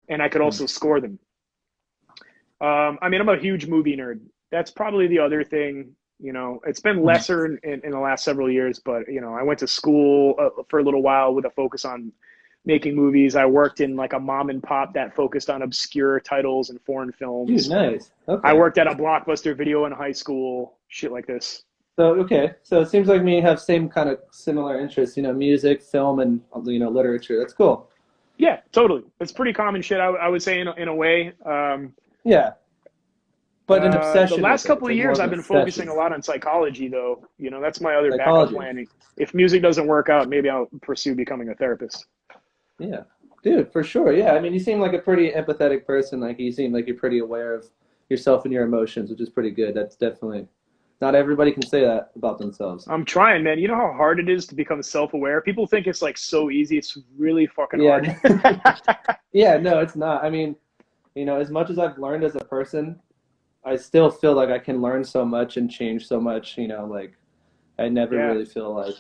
and I could Hmm. also score them. I mean, I'm a huge movie nerd. That's probably the other thing. You know, it's been Hmm. lesser in the last several years, but you know, I went to school for a little while with a focus on making movies. I worked in like a mom and pop that focused on obscure titles and foreign Dude, films. nice. I Okay. worked at a Blockbuster Video in high school, shit like this. So okay, so it seems like me have same kind of similar interests, music, film, and literature. That's cool. Yeah, totally. It's pretty common shit. I would say in a way. Yeah, but an The obsession last with it. couple It's of like more years, of I've an been focusing obsession. a lot on psychology, though. You know, that's my other backup Psychology. plan. If music doesn't work out, maybe I'll pursue becoming a therapist. Yeah, dude, for sure. Yeah, I mean, you seem like a pretty empathetic person. Like you seem like you're pretty aware of yourself and your emotions, which is pretty good. That's definitely not everybody can say that about themselves. I'm trying, man. You know how hard it is to become self-aware? People think it's like so easy. It's really fucking hard. Yeah, yeah, no, it's not. I mean, as much as I've learned as a person, I still feel like I can learn so much and change so much. Like I never Yeah, really feel like,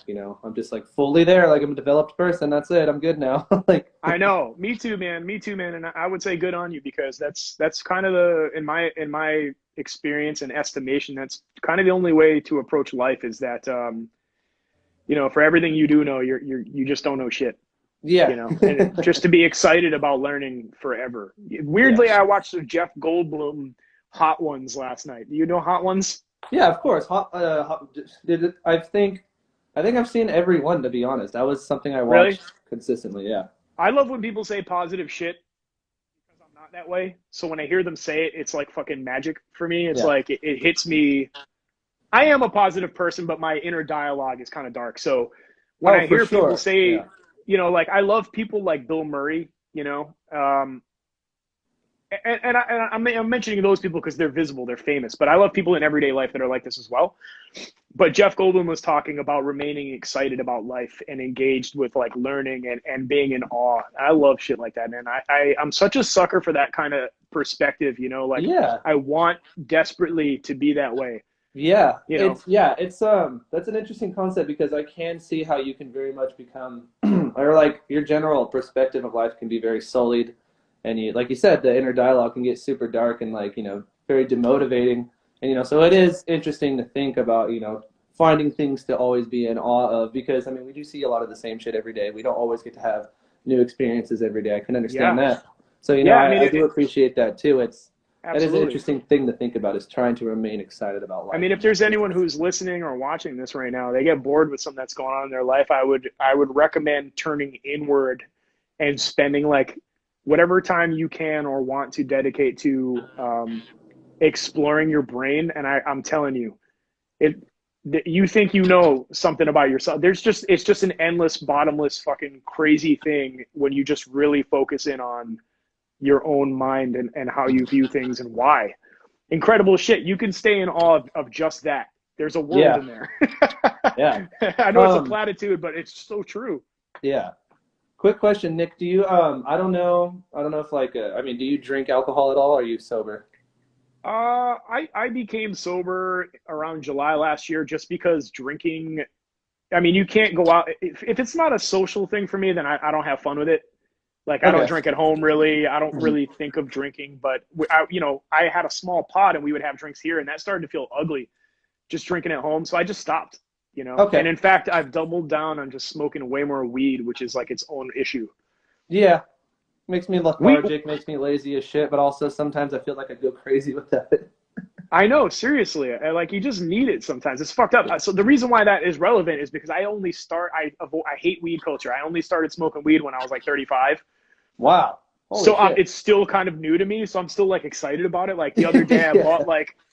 I'm just like fully there, like I'm a developed person. That's it. I'm good now. Like, I know. Me too, man. Me too, man. And I would say good on you because that's kind of the in my experience and estimation, that's kind of the only way to approach life is that you know, for everything you do know, you just don't know shit. yeah, You know, and just to be excited about learning forever. yeah, Weirdly, I watched the Jeff Goldblum Hot Ones last night. Do you know Hot Ones? yeah. Of course. Did it, I think I've seen every one, to be honest. That was something I Really? watched consistently. Yeah, I love when people say positive shit because I'm not that way. So when I hear them say it, it's like fucking magic for me. It's yeah. like it hits me. I am a positive person, but my inner dialogue is kind of dark. So when Oh, I for hear people sure. Yeah, say, you know, like I love people like Bill Murray, you know, I'm mentioning those people because they're visible, they're famous, but I love people in everyday life that are like this as well. But Jeff Goldblum was talking about remaining excited about life and engaged with like learning and being in awe. I love shit like that, man. I'm such a sucker for that kind of perspective, you know, like yeah. I want desperately to be that way, Yeah, you know. it's that's an interesting concept because I can see how you can very much become or like your general perspective of life can be very sullied and you like you said the inner dialogue can get super dark and like, very demotivating. And so it is interesting to think about, finding things to always be in awe of because I mean we do see a lot of the same shit every day. We don't always get to have new experiences every day. I can understand Yeah. that. So, Yeah, I mean I do appreciate that too. That is an absolutely. interesting thing to think about is trying to remain excited about I life mean, if and not there's just anyone who's listening or watching this right now, they get bored with something that's going on in their life, I would recommend turning inward and spending like whatever time you can or want to dedicate to exploring your brain. And I'm telling you, it you think you know something about yourself. It's just an endless, bottomless, fucking crazy thing when you just really focus in on your own mind and how you view things and why. Incredible shit. You can stay in awe of just that. There's a world yeah, in there. yeah. I know it's a Um, platitude, but it's so true. yeah. Quick question, Nick. Do you I don't know if like I mean, do you drink alcohol at all? Or are you sober? I became sober around July last year just because drinking. I mean, you can't go out if it's not a social thing for me. Then I don't have fun with it. Like I don't Okay. drink at home really. I don't Mhm. really think of drinking. But you know, I had a small pot and we would have drinks here, and that started to feel ugly just drinking at home. So I just stopped. You know, and Okay. in fact, I've doubled down on just smoking way more weed, which is like its own issue. Yeah. Makes me We lethargic, makes me lazy as shit, but also sometimes I feel like I go crazy without it. I know, seriously. Like you just need it sometimes. It's fucked up. So the reason why that is relevant is because I hate weed culture. I only started smoking weed when I was like 35. Wow. Holy So shit. it's still kind of new to me. So I'm still like excited about it. Like the other day, Yeah.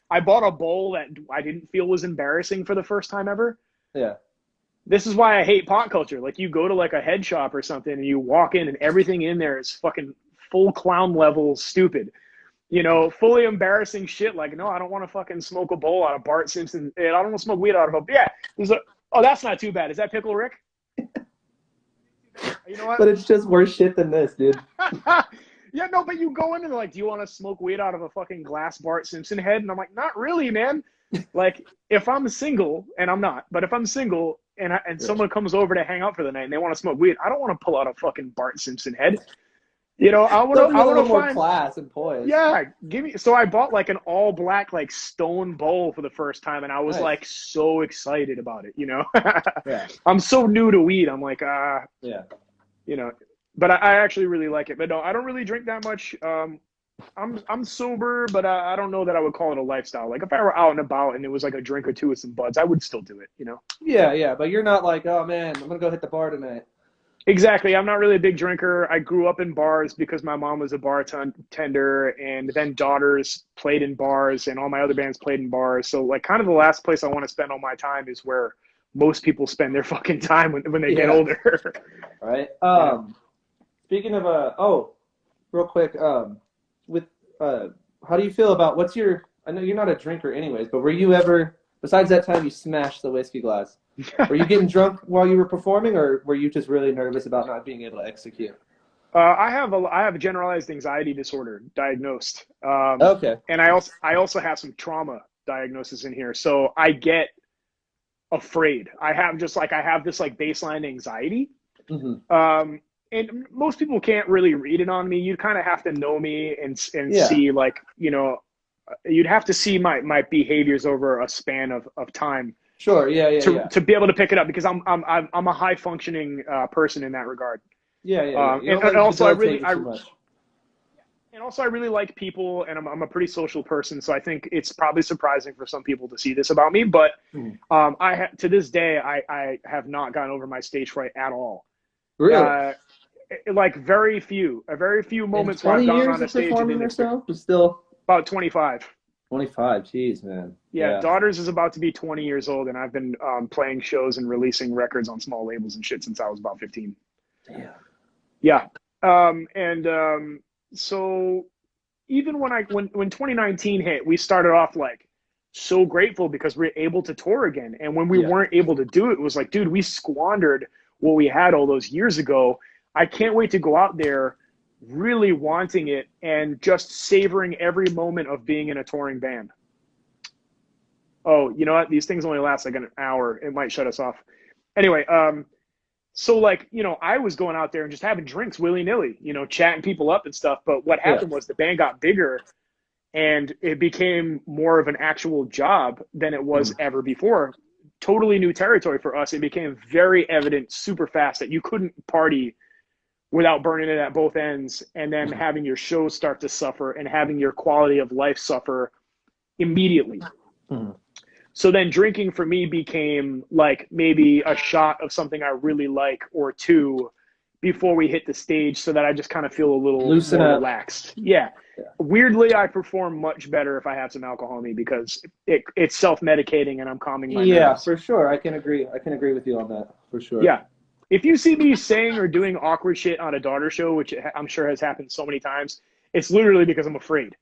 I bought a bowl that I didn't feel was embarrassing for the first time ever. Yeah. This is why I hate pot culture. Like you go to like a head shop or something and you walk in and everything in there is fucking full clown level stupid, you know, fully embarrassing shit. Like, no, I don't want to fucking smoke a bowl out of Bart Simpson. I don't want to smoke weed out of a. Yeah, oh, that's not too bad. Is that Pickle Rick? You know what? But it's just worse shit than this, dude. Yeah, no, but you go in and they're like, do you want to smoke weed out of a fucking glass Bart Simpson head? And I'm like, not really, man. Like, if I'm single, and I'm not, but if I'm single and Yeah. someone comes over to hang out for the night and they want to smoke weed, I don't want to pull out a fucking Bart Simpson head. Something I with a wanna little more find. class and poise. Yeah, give me. So I bought like an all black like stone bowl for the first time, and I was Nice. like so excited about it. Yeah. I'm so new to weed. I'm like, Yeah. you know, but I actually really like it. But no, I don't really drink that much. I'm sober, but I don't know that I would call it a lifestyle. Like if I were out and about and it was like a drink or two with some buds, I would still do it. Yeah, yeah, but you're not like, oh man, I'm gonna go hit the bar tonight. Exactly. I'm not really a big drinker. I grew up in bars because my mom was a bartender, and then Daughters played in bars, and all my other bands played in bars. So, like, kind of the last place I want to spend all my time is where most people spend their fucking time when they get Yeah. older. Right. Yeah. Speaking of real quick, with how do you feel about what's your? I know you're not a drinker, anyways, but were you ever, besides that time you smashed the whiskey glass, were you getting drunk while you were performing, or were you just really nervous about not being able to execute? I have a generalized anxiety disorder diagnosed, Okay. and I also have some trauma diagnosis in here. So I get afraid. I have this like baseline anxiety. Hmm. And most people can't really read it on me. You kind of have to know me and Yeah. see like you'd have to see my behaviors over a span of time Sure. Yeah. Yeah. to Yeah. to be able to pick it up because I'm a high functioning person in that regard. Yeah. Yeah. Yeah. Um, You and, don't let and it also I debilitate really you I too much. and also I really like people, and I'm a pretty social person. So I think it's probably surprising for some people to see this about me, but Mhm. to this day I have not gotten over my stage fright at all. Really? Uh, like very few In moments where I've 20 gone years on a of stage and performing didn't or experience. so, you're still. About 25. 25. Jeez, man. Yeah, Yeah. Daughters is about to be 20 years old, and I've been playing shows and releasing records on small labels and shit since I was about 15. Damn. Yeah, and so even when 2019 hit, we started off like so grateful because we were able to tour again, and when we Yeah. weren't able to do it, it was like, dude, we squandered what we had all those years ago. I can't wait to go out there really wanting it and just savoring every moment of being in a touring band. Oh, you know what? These things only last like an hour. It might shut us off. Anyway, so like, I was going out there and just having drinks willy-nilly, chatting people up and stuff. But what Yeah. happened was the band got bigger and it became more of an actual job than it was Mm. ever before. Totally new territory for us. It became very evident super fast that you couldn't party without burning it at both ends and then Mhm. having your shows start to suffer and having your quality of life suffer immediately. Mhm. So then drinking for me became like maybe a shot of something I really like or two before we hit the stage so that I just kind of feel a little Loosen more up. relaxed. Yeah. Yeah. Weirdly, I perform much better if I have some alcohol in me because it's self-medicating and I'm calming my Yeah, nerves. for sure. I can agree. I can agree with you on that, for sure. Yeah. If you see me saying or doing awkward shit on a Daughter show, which I'm sure has happened so many times, it's literally because I'm afraid.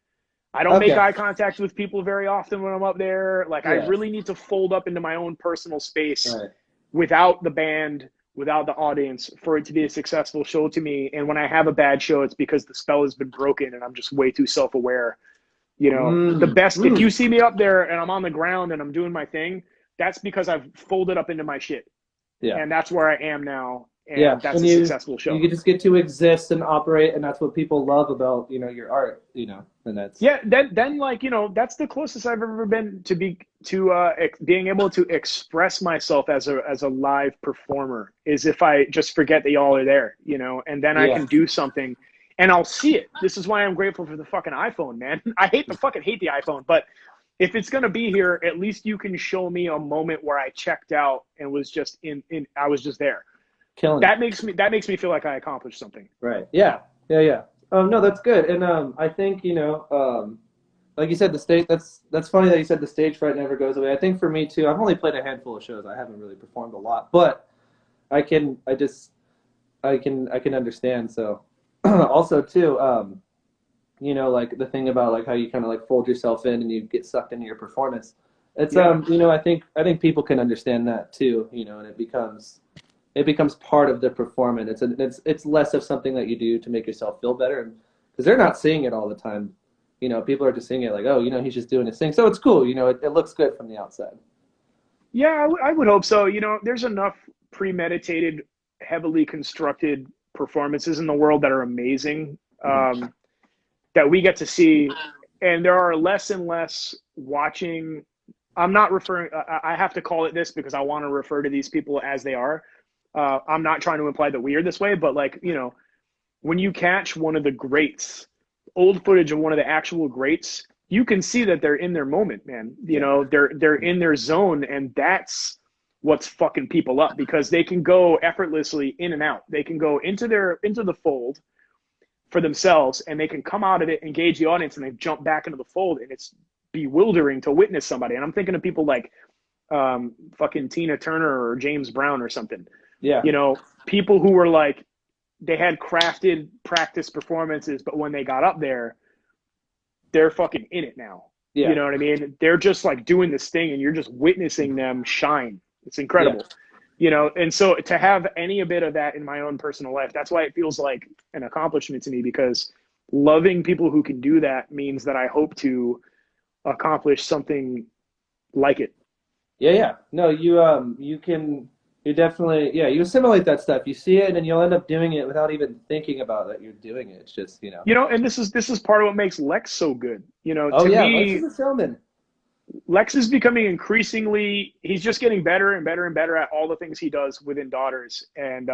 I don't make Okay. eye contact with people very often when I'm up there. Like I Yeah. really need to fold up into my own personal space Right. without the band, without the audience for it to be a successful show to me. And when I have a bad show, it's because the spell has been broken and I'm just way too self-aware. The Mm. best, if Mm. you see me up there and I'm on the ground and I'm doing my thing, that's because I've folded up into my shit. Yeah. And that's where I am now. Yeah. And that's And a you successful you show. just get to exist and operate, and that's what people love about, your art, and that's. Yeah, then like that's the closest I've ever been to being able to express myself as a live performer is if I just forget that y'all are there, and then I Yeah. can do something and I'll see it. This is why I'm grateful for the fucking iPhone, man. I hate the iPhone, but if it's gonna be here, at least you can show me a moment where I checked out and was just in I was just there. Killing it. That makes me feel like I accomplished something. Right. Yeah. Yeah. Yeah. No, that's good. And I think, like you said, the stage. That's funny that you said the stage fright never goes away. I think for me too. I've only played a handful of shows. I haven't really performed a lot, but I can. I can understand. So, also too. Like the thing about like how you kind of like fold yourself in and you get sucked into your performance. It's Yeah. I think people can understand that too. And it becomes part of the performance. It's less of something that you do to make yourself feel better, because they're not seeing it all the time. People are just seeing it like, oh, he's just doing his thing, so it's cool. It looks good from the outside. Yeah, I would hope so. There's enough premeditated, heavily constructed performances in the world that are amazing that we get to see. And there are less and less watching. I'm not referring, I have to call it this because I want to refer to these people as they are. I'm not trying to imply that we are this way, but like, you know, when you catch one of the greats, old footage of one of the actual greats, you can see that they're in their moment, man. You know, they're in their zone, and that's what's fucking people up, because they can go effortlessly in and out. They can go into the fold for themselves, and they can come out of it, engage the audience, and they jump back into the fold, and it's bewildering to witness somebody. And I'm thinking of people like fucking Tina Turner or James Brown or something. Yeah. You know, people who were like, they had crafted practice performances, but when they got up there, they're fucking in it now. Yeah. You know what I mean? They're just like doing this thing, and you're just witnessing them shine. It's incredible. Yeah. You know, and so to have any bit of that in my own personal life, that's why it feels like an accomplishment to me, because loving people who can do that means that I hope to accomplish something like it. Yeah. No, you definitely, you assimilate that stuff. You see it, and you'll end up doing it without even thinking about that you're doing it. It's just, you know. You know, and this is part of what makes Lex so good. You know, to me, Lex is a showman. Lex is becoming increasingly, he's just getting better and better and better at all the things he does within Daughters. And,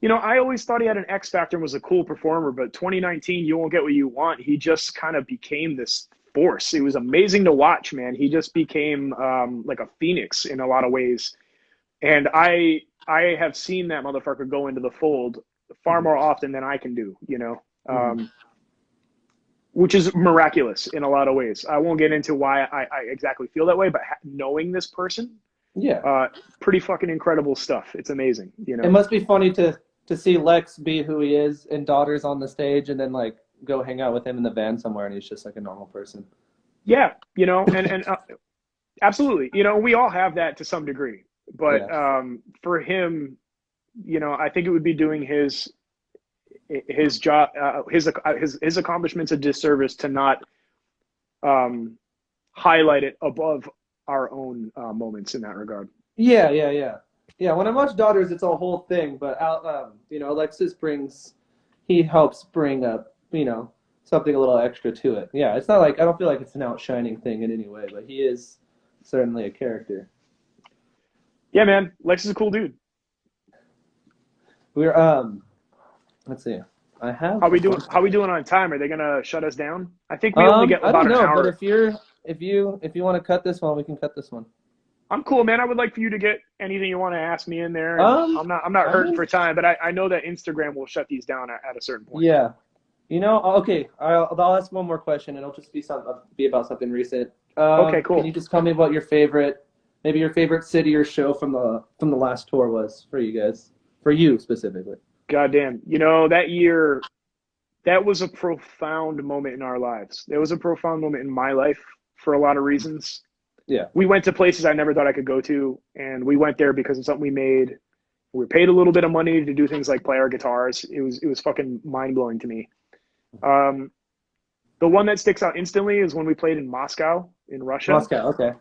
you know, I always thought he had an X factor and was a cool performer, but 2019, You Won't Get What You Want, he just kind of became this force. It was amazing to watch, man. He just became like a phoenix in a lot of ways. And I have seen that motherfucker go into the fold far more often than I can do, you know, which is miraculous in a lot of ways. I won't get into why I exactly feel that way, but knowing this person, pretty fucking incredible stuff. It's amazing, you know. It must be funny to see Lex be who he is in Daughters on the stage, and then like go hang out with him in the van somewhere, and he's just like a normal person. Yeah, you know, and absolutely, you know, we all have that to some degree. But for him, you know, I think it would be doing his job, his accomplishments a disservice to not highlight it above our own moments in that regard. Yeah. When I watch Daughters, it's a whole thing. But you know, Alexis he helps bring up, you know, something a little extra to it. Yeah, it's not like, I don't feel like it's an outshining thing in any way, but he is certainly a character. Yeah, man, Lex is a cool dude. We're let's see. How we doing on time? Are they gonna shut us down? I think we only get about an hour. But if you want to cut this one, we can cut this one. I'm cool, man. I would like for you to get anything you want to ask me in there. I'm not hurting for time, but I know that Instagram will shut these down at a certain point. Yeah. You know, okay. I'll ask one more question, and it'll just be about something recent. Okay, cool. Can you just tell me what your favorite city or show from the last tour was for you guys? For you specifically. Goddamn. You know, that year, that was a profound moment in our lives. There was a profound moment in my life for a lot of reasons. Yeah. We went to places I never thought I could go to, and we went there because of something we made. We paid a little bit of money to do things like play our guitars. It was fucking mind-blowing to me. The one that sticks out instantly is when we played in Moscow, in Russia. Moscow, okay.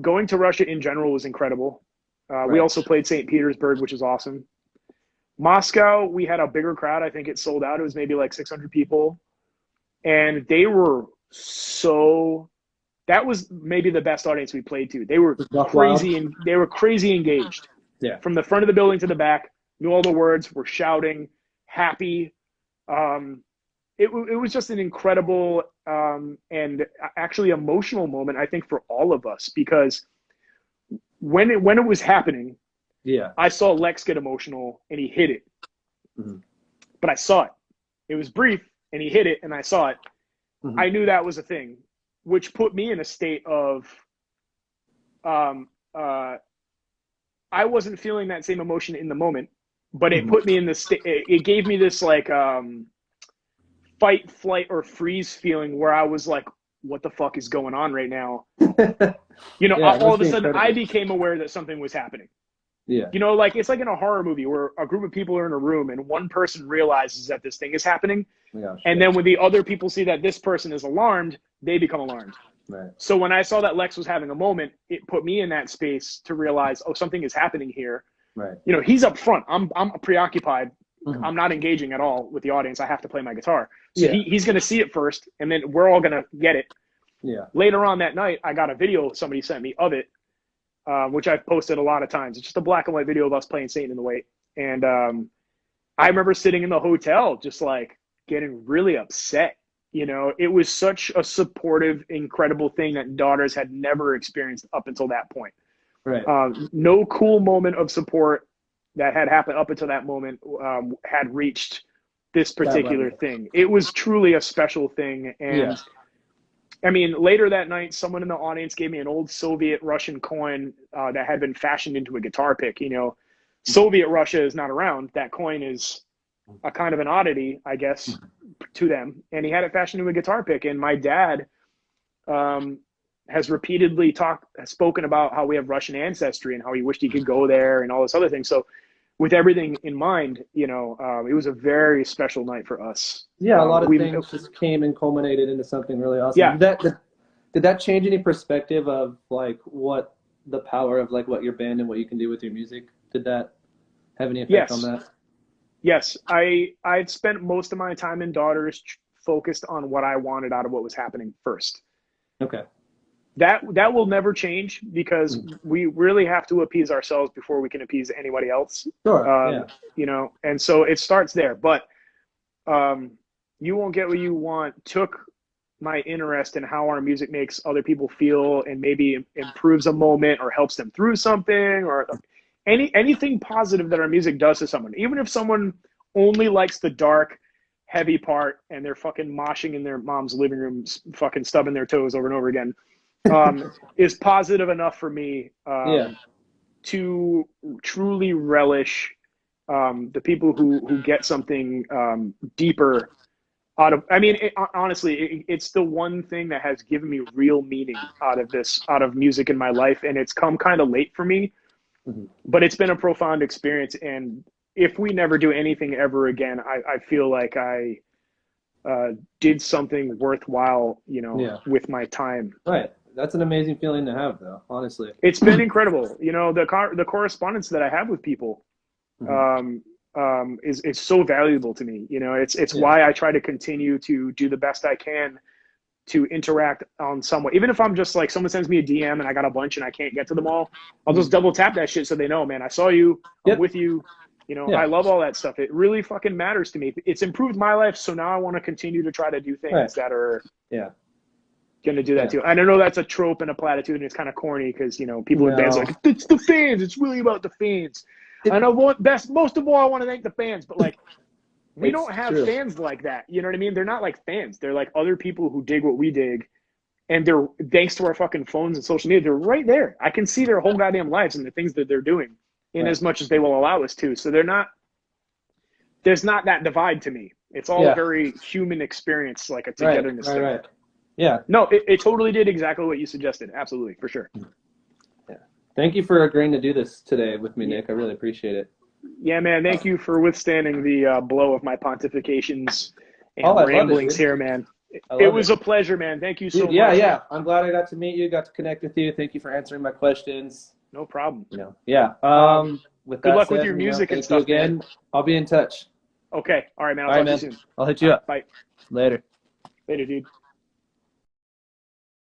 Going to Russia in general was incredible. Right. We also played St. Petersburg, which is awesome. Moscow, we had a bigger crowd. I think it sold out. It was maybe like 600 people. And they were that was maybe the best audience we played to. They were crazy, and they were crazy engaged. Yeah. From the front of the building to the back, knew all the words, were shouting, happy. It was just an incredible and actually emotional moment, I think, for all of us, because when it was happening, I saw Lex get emotional and he hit it. Mm-hmm. But I saw it. It was brief and he hit it and I saw it. Mm-hmm. I knew that was a thing, which put me in a state of I wasn't feeling that same emotion in the moment, but it put me in this state. It gave me this like fight, flight, or freeze feeling where I was like, what the fuck is going on right now? You know, all of a sudden I became aware that something was happening. Yeah. You know, like it's like in a horror movie where a group of people are in a room and one person realizes that this thing is happening. And then when the other people see that this person is alarmed, they become alarmed. Right. So when I saw that Lex was having a moment, it put me in that space to realize, oh, something is happening here. Right. You know, he's up front. I'm preoccupied I'm not engaging at all with the audience. I have to play my guitar. So Yeah. he's going to see it first, and then we're all going to get it. Yeah. Later on that night, I got a video somebody sent me of it, which I've posted a lot of times. It's just a black and white video of us playing Satan in the Wait. And I remember sitting in the hotel just like getting really upset. You know, it was such a supportive, incredible thing that daughters had never experienced up until that point. Right. No cool moment of support that had happened up until that moment had reached this particular thing. It was truly a special thing. And I mean, later that night, someone in the audience gave me an old Soviet Russian coin that had been fashioned into a guitar pick. You know, Soviet Russia is not around. That coin is a kind of an oddity, I guess, to them. And he had it fashioned into a guitar pick. And my dad has repeatedly spoken about how we have Russian ancestry and how he wished he could go there and all this other thing. So with everything in mind, you know, it was a very special night for us. Yeah, a lot of things just came and culminated into something really awesome. Yeah. Did that change any perspective of like what the power of like what your band and what you can do with your music? Did that have any effect on that? Yes. I'd spent most of my time in Daughters focused on what I wanted out of what was happening first. Okay. That will never change because we really have to appease ourselves before we can appease anybody else. Sure. You know, and so it starts there. But You Won't Get What You Want took my interest in how our music makes other people feel and maybe improves a moment or helps them through something or anything positive that our music does to someone. Even if someone only likes the dark, heavy part and they're fucking moshing in their mom's living room, fucking stubbing their toes over and over again. Is positive enough for me to truly relish the people who get something deeper out of. I mean, honestly, it's the one thing that has given me real meaning out of music in my life, and it's come kind of late for me, but it's been a profound experience. And if we never do anything ever again, I feel like I did something worthwhile, you know, with my time. Right. That's an amazing feeling to have, though, honestly. It's been incredible. You know, the correspondence that I have with people is so valuable to me. You know, it's why I try to continue to do the best I can to interact on some way. Even if I'm just like, someone sends me a DM and I got a bunch and I can't get to them all, I'll just double tap that shit so they know, man, I saw you, I'm with you. You know, I love all that stuff. It really fucking matters to me. It's improved my life, so now I want to continue to try to do things that are going to do that too. And I know that's a trope and a platitude, and it's kind of corny because, you know, people in bands are like, it's the fans. It's really about the fans. And most of all, I want to thank the fans, but like, we don't have fans like that. You know what I mean? They're not like fans. They're like other people who dig what we dig. And they're, thanks to our fucking phones and social media, they're right there. I can see their whole goddamn lives and the things that they're doing in as much as they will allow us to. So there's not that divide to me. It's all a very human experience, like a togetherness thing. Right. Yeah. No, it totally did exactly what you suggested. Absolutely, for sure. Yeah. Thank you for agreeing to do this today with me, Nick. I really appreciate it. Yeah, man. Thank you for withstanding the blow of my pontifications and ramblings here, man. It was a pleasure, man. Thank you so much. Yeah. I'm glad I got to meet you, got to connect with you. Thank you for answering my questions. No problem. With good luck with your music and stuff again. Man. I'll be in touch. Okay. All right, man. I'll talk to you soon. I'll hit you up. Bye. Later, dude.